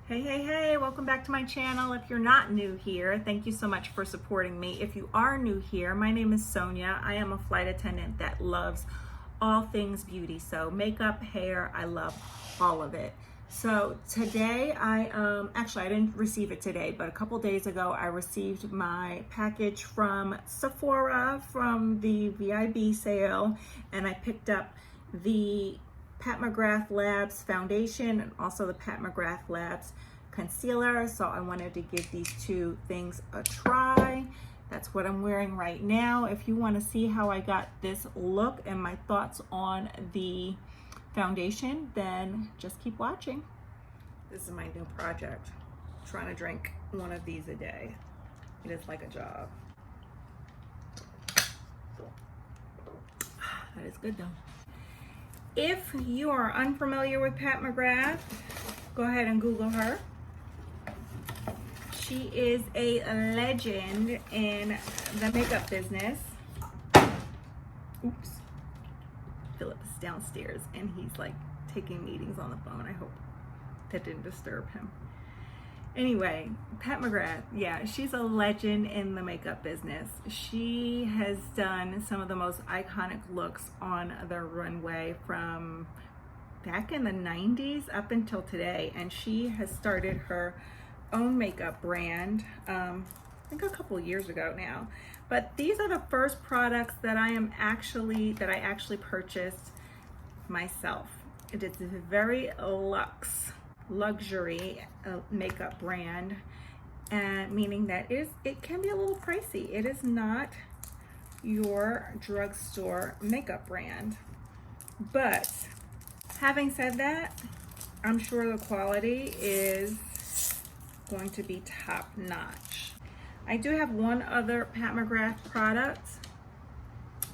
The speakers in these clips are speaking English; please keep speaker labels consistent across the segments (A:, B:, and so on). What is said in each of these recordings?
A: Hey, welcome back to my channel. If you're not new here, thank you so much for supporting me. If you are new here, my name is Sonia. I am a flight attendant that loves all things beauty. So makeup, hair, I love all of it. So today actually I didn't receive it today, but a couple days ago I received my package from Sephora from the VIB sale, and I picked up the Pat McGrath Labs foundation and also the Pat McGrath Labs concealer. So I wanted to give these two things a try. That's what I'm wearing right now. If you want to see how I got this look and my thoughts on the foundation, then just keep watching. This is my new project. I'm trying to drink one of these a day. It is like a job. That is good though. If you are unfamiliar with Pat McGrath, go ahead and Google her. She is a legend in the makeup business. Oops. Philip is downstairs and he's like taking meetings on the phone. I hope that didn't disturb him. Anyway, Pat McGrath, yeah, she's a legend in the makeup business. She has done some of the most iconic looks on the runway from back in the 90s up until today. And she has started her own makeup brand, I think a couple years ago now. But these are the first products that I actually purchased myself. It is a very luxury makeup brand, and meaning that it can be a little pricey. It is not your drugstore makeup brand, but having said that, I'm sure the quality is going to be top notch. I do have one other Pat McGrath product.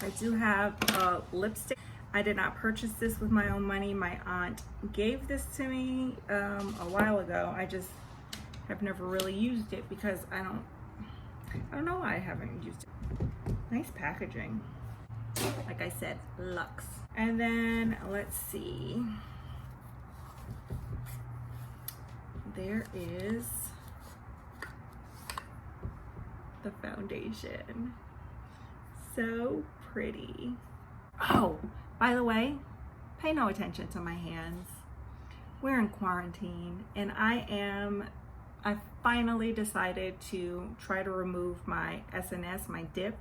A: I do have a lipstick. I did not purchase this with my own money. My aunt gave this to me a while ago. I just have never really used it because I don't know why I haven't used it. Nice packaging. Like I said, luxe. And then let's see. There is the foundation. So pretty. Oh, by the way, pay no attention to my hands. We're in quarantine, and I finally decided to try to remove my SNS, my dip,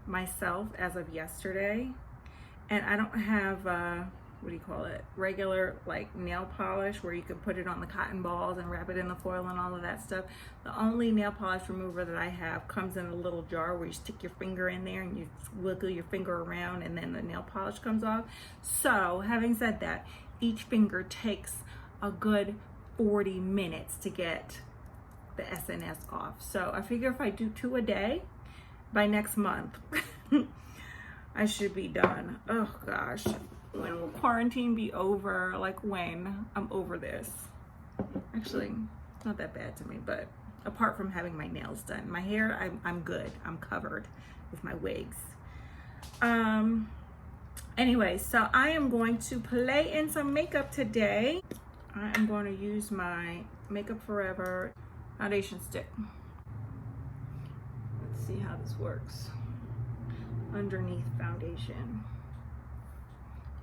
A: myself as of yesterday. And I don't have, what do you call it? Regular like nail polish where you can put it on the cotton balls and wrap it in the foil and all of that stuff. The only nail polish remover that I have comes in a little jar where you stick your finger in there and you wiggle your finger around and then the nail polish comes off. So having said that, each finger takes a good 40 minutes to get the SNS off. So I figure if I do 2 a day, by next month, I should be done. Oh gosh. When will quarantine be over? Like when? I'm over this. Actually, it's not that bad to me, but apart from having my nails done, my hair, I'm good. I'm covered with my wigs. Anyway, so I am going to play in some makeup today. I am going to use my Makeup Forever foundation stick. Let's see how this works. Underneath foundation.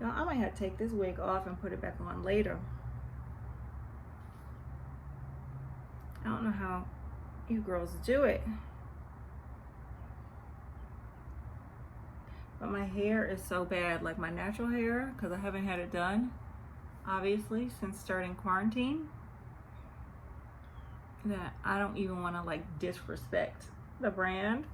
A: Now, I might have to take this wig off and put it back on later. I don't know how you girls do it. But my hair is so bad, like my natural hair, because I haven't had it done, obviously, since starting quarantine, that I don't even want to like disrespect the brand.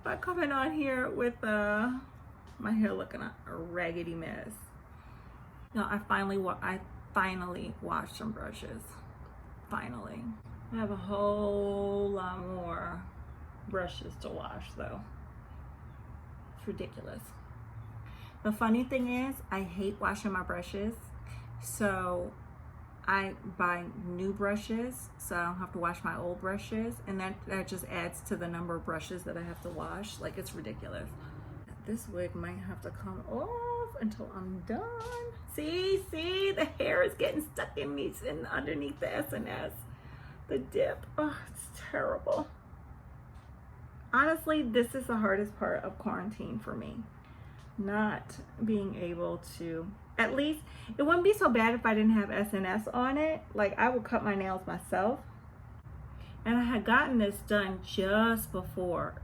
A: But coming on here with my hair looking a raggedy mess. Now I finally washed some brushes. Finally. I have a whole lot more brushes to wash though. It's ridiculous. The funny thing is, I hate washing my brushes, so I buy new brushes so I don't have to wash my old brushes, and that just adds to the number of brushes that I have to wash. Like, it's ridiculous. This wig might have to come off until I'm done. See, the hair color is getting stuck in me and underneath the SNS. The dip. Oh, it's terrible. Honestly, this is the hardest part of quarantine for me. Not being able to, at least, it wouldn't be so bad if I didn't have SNS on it. Like, I would cut my nails myself. And I had gotten this done just before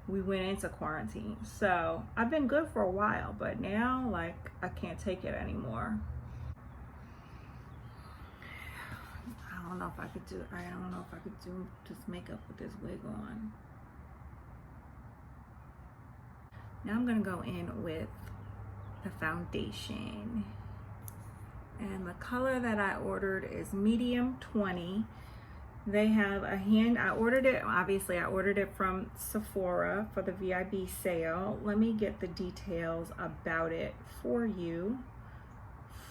A: we went into quarantine. So I've been good for a while, but now, like, I can't take it anymore. I don't know if I could do just makeup with this wig on. Now I'm gonna go in with the foundation. And the color that I ordered is medium 20. They have a hand, I ordered it from Sephora for the VIB sale. Let me get the details about it for you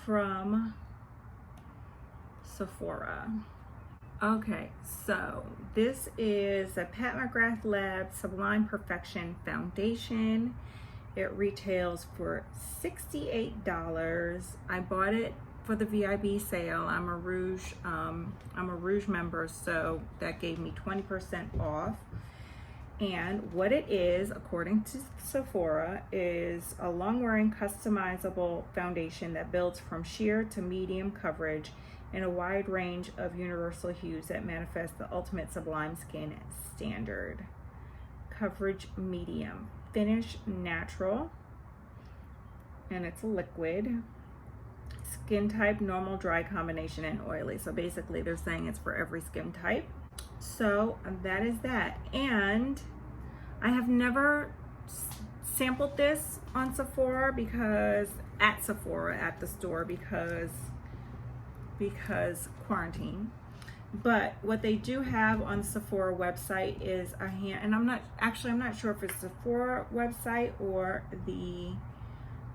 A: from Sephora. Okay, so this is a Pat McGrath Lab Sublime Perfection Foundation. It retails for $68. I bought it for the VIB sale. I'm a Rouge member, so that gave me 20% off. And what it is, according to Sephora, is a long-wearing customizable foundation that builds from sheer to medium coverage in a wide range of universal hues that manifest the ultimate sublime skin standard. Coverage medium, finish natural, and it's a liquid. Skin type, normal, dry, combination, and oily. So basically they're saying it's for every skin type. So that is that. And I have never sampled this on Sephora at the store because quarantine. But what they do have on the Sephora website is a hand, and I'm not sure if it's Sephora website or the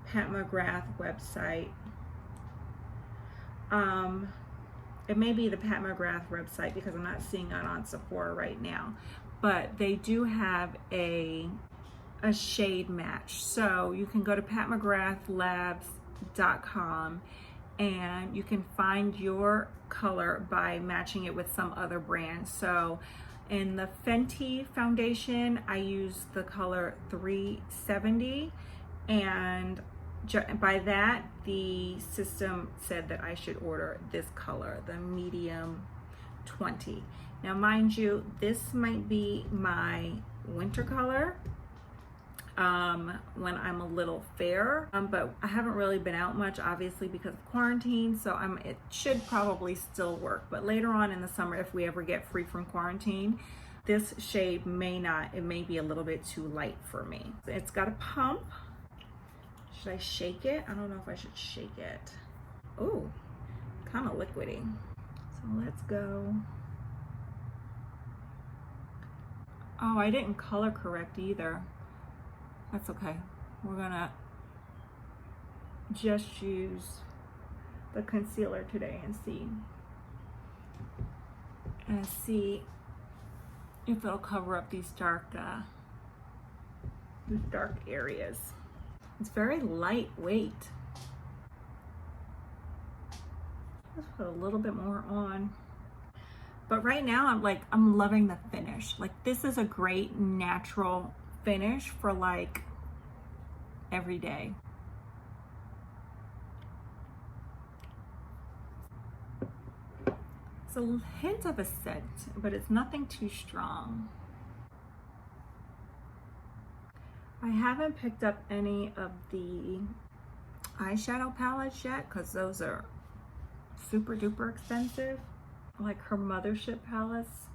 A: Pat McGrath website. It may be the Pat McGrath website because I'm not seeing it on Sephora right now. But they do have a shade match. So you can go to patmcgrathlabs.com and you can find your color by matching it with some other brand. So in the Fenty foundation, I use the color 370, and by that, the system said that I should order this color, the medium 20. Now, mind you, this might be my winter color when I'm a little fair, but I haven't really been out much, obviously, because of quarantine, so it should probably still work. But later on in the summer, if we ever get free from quarantine, this shade may be a little bit too light for me. It's got a pump. Should I shake it? I don't know if I should shake it. Oh, kind of liquidy. So let's go. Oh, I didn't color correct either. That's okay. We're gonna just use the concealer today and see if it'll cover up these dark areas. It's very lightweight. Let's put a little bit more on. But right now I'm loving the finish. Like, this is a great natural finish for like every day. It's a hint of a scent, but it's nothing too strong. I haven't picked up any of the eyeshadow palettes yet because those are super duper expensive. Like her Mothership palettes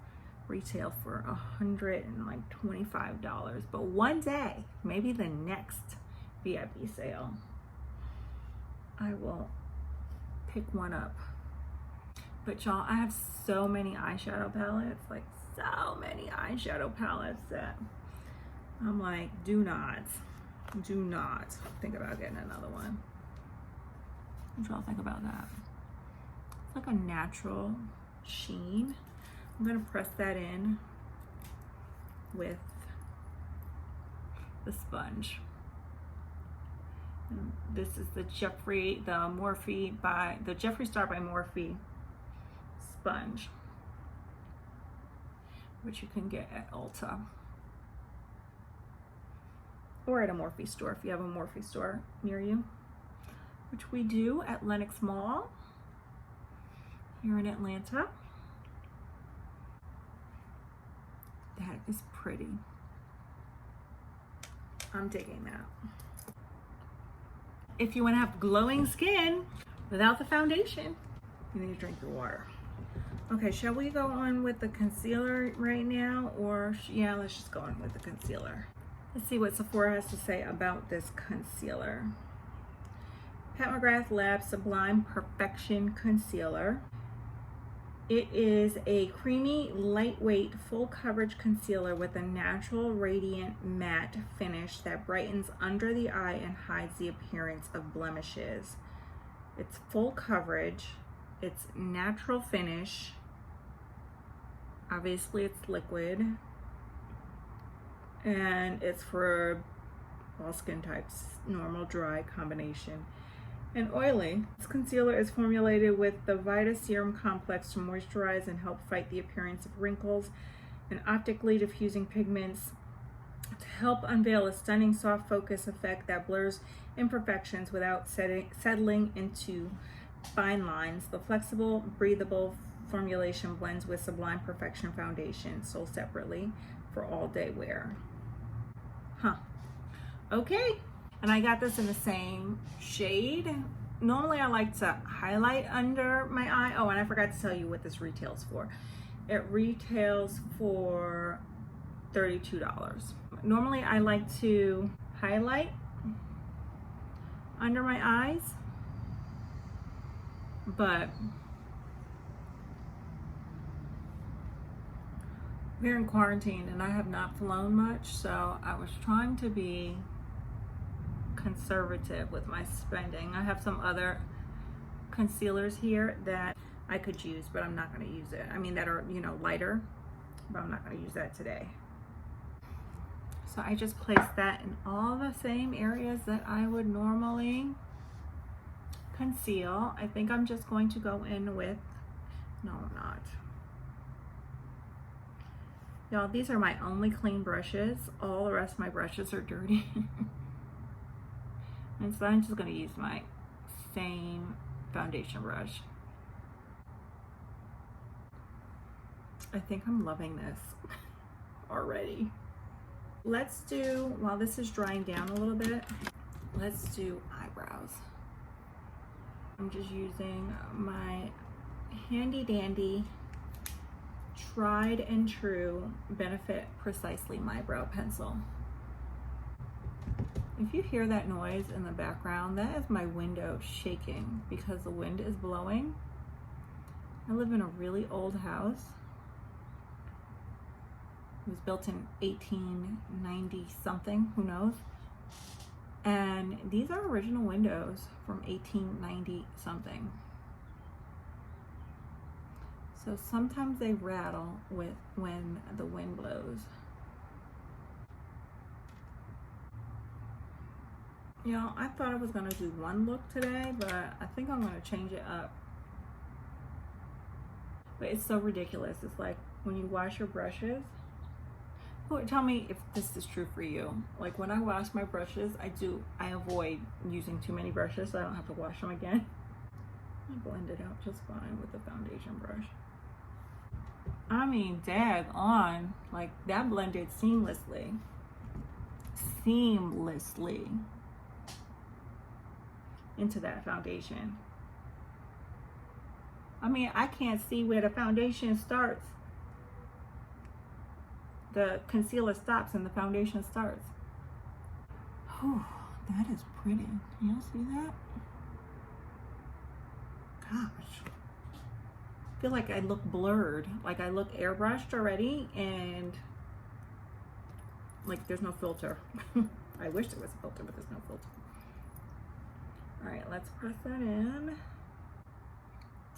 A: retail for $125. But one day, maybe the next VIB sale, I will pick one up. But y'all, I have so many eyeshadow palettes, that I'm like, do not think about getting another one. What y'all think about that? It's like a natural sheen. I'm gonna press that in with the sponge. And this is the Jeffree Star by Morphe sponge, which you can get at Ulta or at a Morphe store if you have a Morphe store near you, which we do at Lenox Mall here in Atlanta. That is pretty. I'm digging that. If you want to have glowing skin without the foundation, you need to drink your water. Okay, shall we go on with the concealer right now? Or yeah, let's just go on with the concealer. Let's see what Sephora has to say about this concealer. Pat McGrath Lab Sublime Perfection Concealer. It is a creamy, lightweight, full coverage concealer with a natural, radiant, matte finish that brightens under the eye and hides the appearance of blemishes. It's full coverage, it's natural finish, obviously it's liquid, and it's for all skin types, normal, dry combination, and oily. This concealer is formulated with the Vita Serum Complex to moisturize and help fight the appearance of wrinkles and optically diffusing pigments to help unveil a stunning soft focus effect that blurs imperfections without settling into fine lines. The flexible, breathable formulation blends with Sublime Perfection Foundation, sold separately for all day wear. Okay. And I got this in the same shade. Normally I like to highlight under my eye. Oh, and I forgot to tell you what this retails for. It retails for $32. Normally I like to highlight under my eyes, but we're in quarantine and I have not flown much, so I was trying to be conservative with my spending. I have some other concealers here that I could use, but I'm not going to use it. I mean, that are, you know, lighter, but I'm not going to use that today. So I just placed that in all the same areas that I would normally conceal. I think I'm just going to go in with, no, I'm not. Y'all, these are my only clean brushes. All the rest of my brushes are dirty. And so I'm just going to use my same foundation brush. I think I'm loving this already. Let's do, while this is drying down a little bit, let's do eyebrows. I'm just using my handy dandy, tried and true Benefit Precisely My Brow Pencil. If you hear that noise in the background, that is my window shaking because the wind is blowing. I live in a really old house. It was built in 1890 something, who knows? And these are original windows from 1890 something. So sometimes they rattle when the wind blows. You know, I thought I was gonna do one look today, but I think I'm gonna change it up. But it's so ridiculous. It's like when you wash your brushes. Tell me if this is true for you. Like when I wash my brushes, I avoid using too many brushes so I don't have to wash them again. I blend it out just fine with the foundation brush. I mean, dag on, like that blended seamlessly. Seamlessly into that foundation. I mean, I can't see where the foundation starts. The concealer stops and the foundation starts. Oh, that is pretty. Can y'all see that? Gosh. I feel like I look blurred. Like I look airbrushed already and like there's no filter. I wish there was a filter, but there's no filter. All right, let's press that in.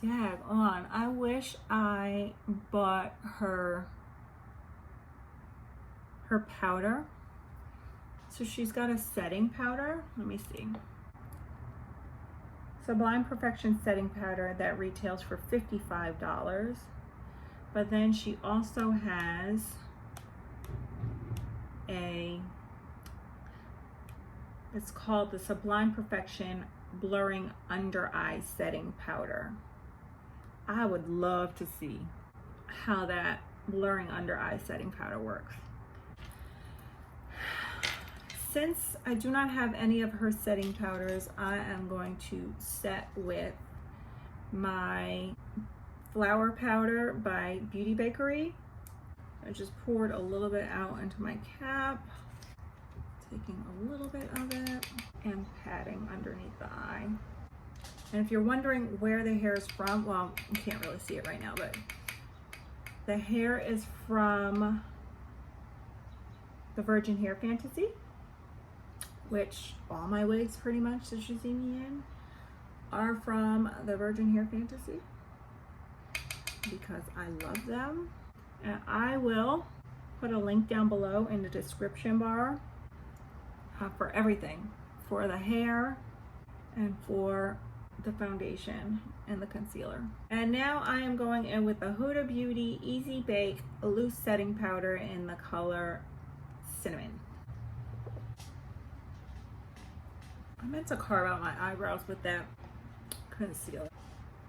A: Dag on. I wish I bought her powder. So she's got a setting powder. Let me see. Sublime Perfection setting powder that retails for $55. But then she also has it's called the Sublime Perfection Blurring Under Eye Setting Powder. I would love to see how that blurring under eye setting powder works. Since I do not have any of her setting powders, I am going to set with my flower powder by Beauty Bakery. I just poured a little bit out into my cap, taking a little bit of it and patting underneath the eye. And if you're wondering where the hair is from, well, you can't really see it right now, but the hair is from the Virgin Hair Fantasy, which all my wigs pretty much that you see me in are from the Virgin Hair Fantasy because I love them. And I will put a link down below in the description bar for everything, for the hair and for the foundation and the concealer. And now I am going in with the Huda Beauty Easy Bake Loose Setting Powder in the color Cinnamon. I meant to carve out my eyebrows with that concealer.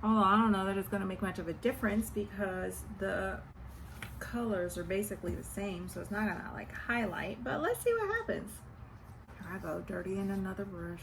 A: Although I don't know that it's going to make much of a difference because the colors are basically the same, so it's not going to like highlight, but let's see what happens. Here I go, dirty in another brush.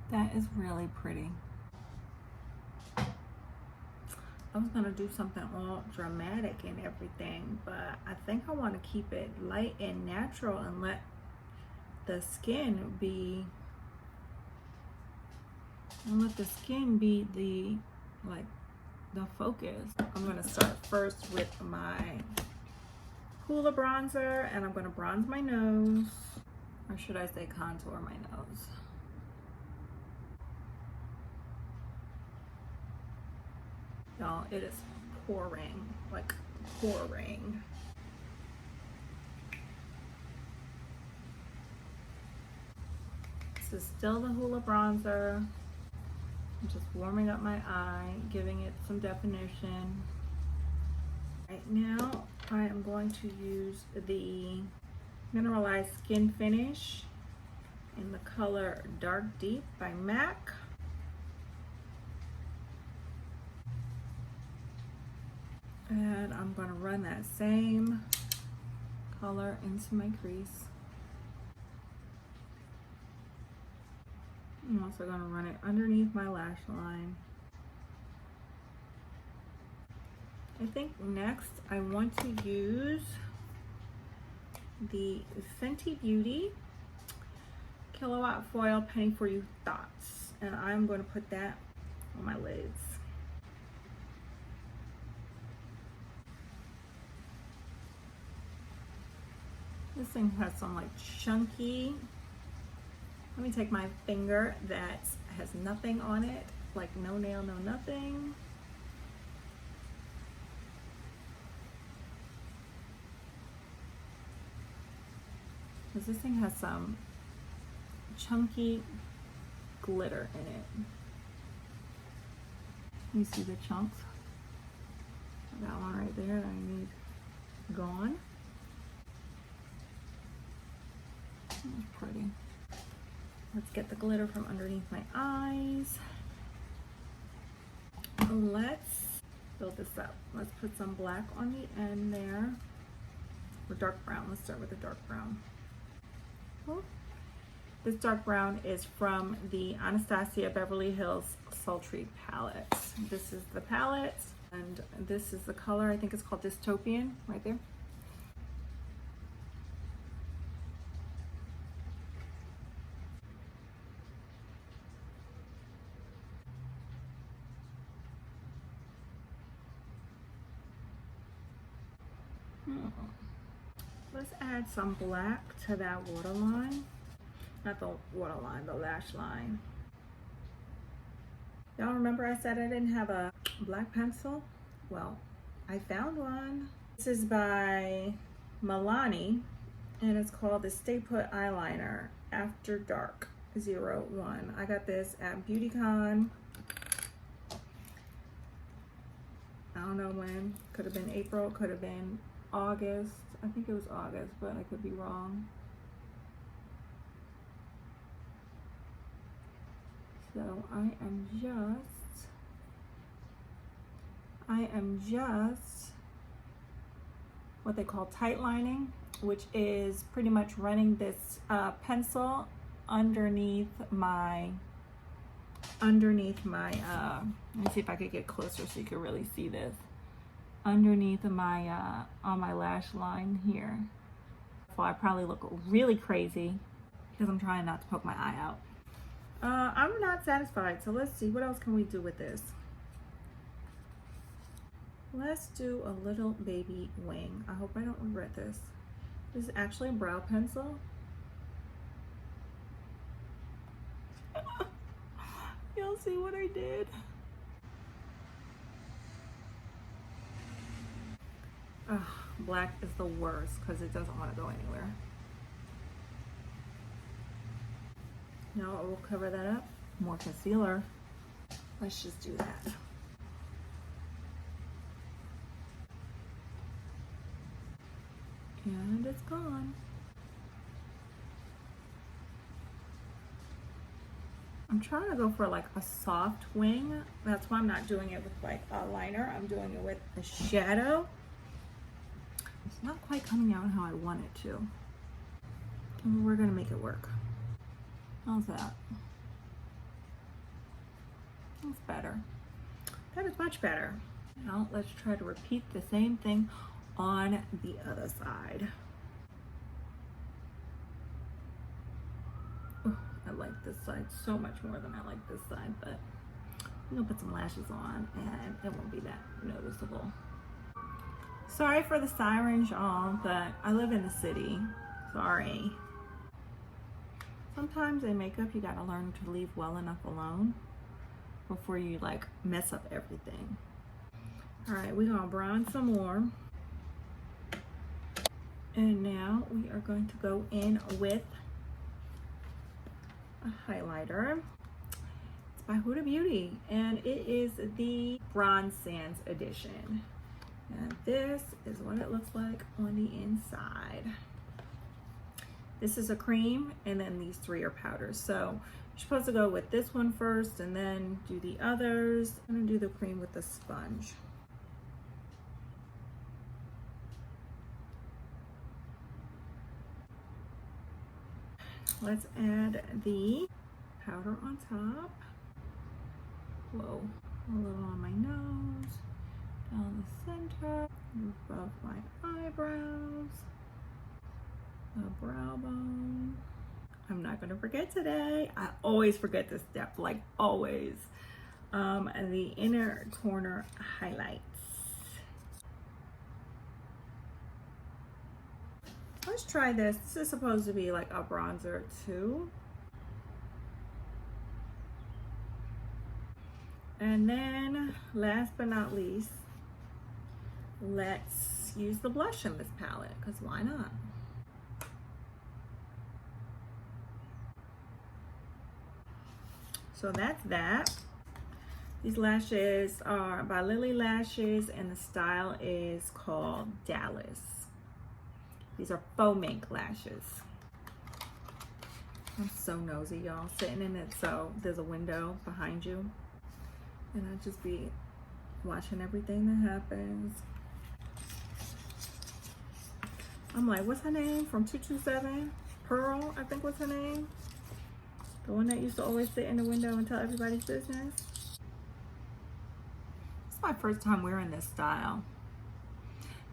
A: That is really pretty. I was gonna do something all dramatic and everything, but I think I want to keep it light and natural and let the skin be the focus. I'm gonna start first with my Hoola bronzer, and I'm gonna bronze my nose, or should I say contour my nose. Y'all, it is pouring, like pouring. This is still the Hoola bronzer. I'm just warming up my eye, giving it some definition. Right now, I am going to use the Mineralized Skin Finish in the color Dark Deep by MAC. And I'm going to run that same color into my crease. I'm also going to run it underneath my lash line. I think next I want to use the Fenty Beauty Kilowatt Foil Penny For You Thoughts. And I'm going to put that on my lids. This thing has some like chunky, let me take my finger that has nothing on it, like no nail, no nothing. Because this thing has some chunky glitter in it. You see the chunks? That one right there that I need gone. That's pretty. Let's get the glitter from underneath my eyes. Let's build this up. Let's put some black on the end there. Or dark brown. Let's start with the dark brown. Oh. This dark brown is from the Anastasia Beverly Hills Sultry palette. This is the palette, and this is the color. I think it's called Dystopian, right there. Let's add some black to that waterline. Not the waterline, the lash line. Y'all remember I said I didn't have a black pencil? Well, I found one. This is by Milani, and it's called the Stay Put Eyeliner After Dark 01. I got this at BeautyCon. I don't know when. Could have been April, could have been August. I think it was August, but I could be wrong. So I am just what they call tight lining, which is pretty much running this pencil underneath my let me see if I could get closer so you can really see this. Underneath my on my lash line here. Well, I probably look really crazy because I'm trying not to poke my eye out. I'm not satisfied, so let's see, what else can we do with this? Let's do a little baby wing. I hope I don't regret this. This is actually a brow pencil. Y'all see what I did? Ugh, black is the worst because it doesn't want to go anywhere. Now we'll cover that up. More concealer. Let's just do that. And it's gone. I'm trying to go for like a soft wing. That's why I'm not doing it with like a liner. I'm doing it with a shadow. It's not quite coming out how I want it to. And we're gonna make it work. How's that? That's better. That is much better. Now let's try to repeat the same thing on the other side. Oh, I like this side so much more than I like this side, but I'm gonna put some lashes on and it won't be that noticeable. Sorry for the sirens, y'all, but I live in the city. Sorry. Sometimes in makeup, you gotta learn to leave well enough alone before you like mess up everything. All right, we're gonna bronze some more. And now we are going to go in with a highlighter. It's by Huda Beauty, and it is the Bronze Sands edition. And this is what it looks like on the inside. This is a cream, and then these three are powders. So you're supposed to go with this one first and then do the others. I'm gonna do the cream with the sponge. Let's add the powder on top. Whoa, a little on my nose, down the center, above my eyebrows, the brow bone. I'm not gonna forget today. I always forget this step, like always. And the inner corner highlights. Let's try this. This is supposed to be like a bronzer too. And then last but not least, let's use the blush in this palette, because why not? So that's that. These lashes are by Lily Lashes, and the style is called Dallas. These are faux mink lashes. I'm so nosy, y'all, sitting in it. So there's a window behind you, and I just be watching everything that happens. I'm like, what's her name from 227? Pearl, I think was her name. The one that used to always sit in the window and tell everybody's business. It's my first time wearing this style.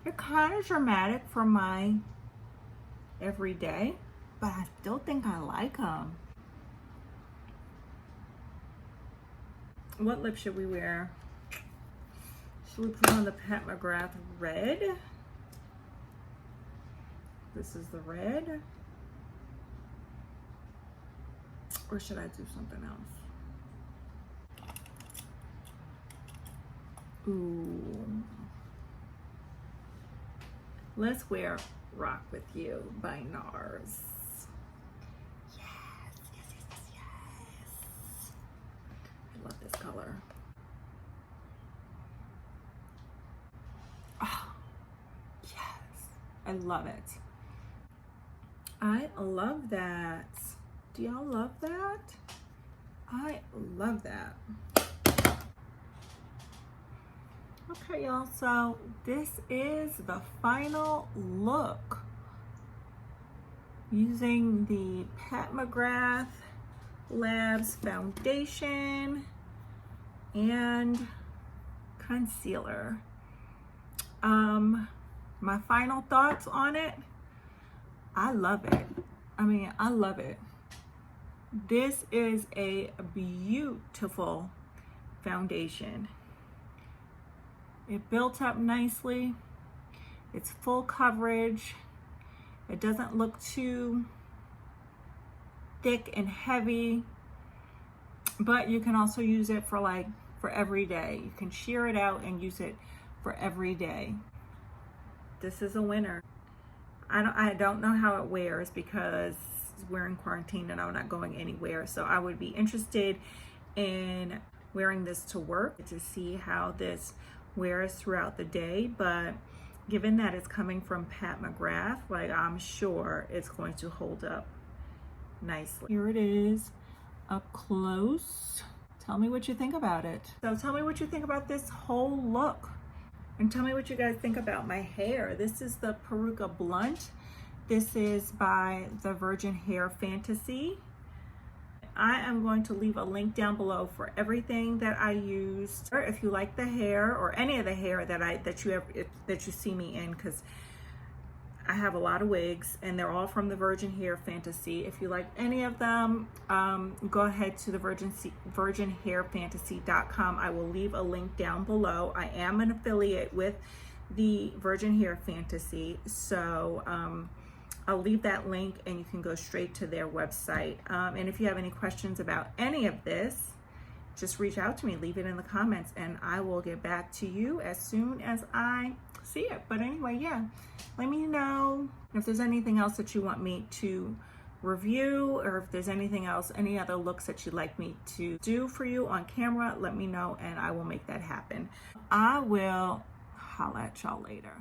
A: They're kind of dramatic for my everyday, but I still think I like them. What lip should we wear? Should we put on the Pat McGrath red? This is the red. Or should I do something else? Ooh. Let's wear Rock With You by NARS. Yes, yes, yes, yes, yes. I love this color. Oh, yes. I love it. I love that. Do y'all love that? I love that. Okay, y'all, so this is the final look using the Pat McGrath Labs foundation and concealer. My final thoughts on it, I love it. I mean, I love it. This is a beautiful foundation. It built up nicely. It's full coverage. It doesn't look too thick and heavy, but you can also use it for every day. You can shear it out and use it for every day. This is a winner. I don't know how it wears because we're in quarantine and I'm not going anywhere. So I would be interested in wearing this to work to see how this wears throughout the day. But given that it's coming from Pat McGrath, I'm sure it's going to hold up nicely. Here it is up close. Tell me what you think about it. So tell me what you think about this whole look. And tell me what you guys think about my hair. This is the Peruca Blunt. This is by the Virgin Hair Fantasy. I am going to leave a link down below for everything that I used. Or if you like the hair or any of the hair that you see me in, because I have a lot of wigs and they're all from the Virgin Hair Fantasy. If you like any of them, go ahead to the virginhairfantasy.com. I will leave a link down below. I am an affiliate with the Virgin Hair Fantasy, so I'll leave that link and you can go straight to their website. And if you have any questions about any of this, just reach out to me, leave it in the comments, and I will get back to you as soon as I see it. But anyway, yeah, let me know if there's anything else that you want me to review, or if there's anything else, any other looks that you'd like me to do for you on camera. Let me know and I will make that happen. I will holla at y'all later.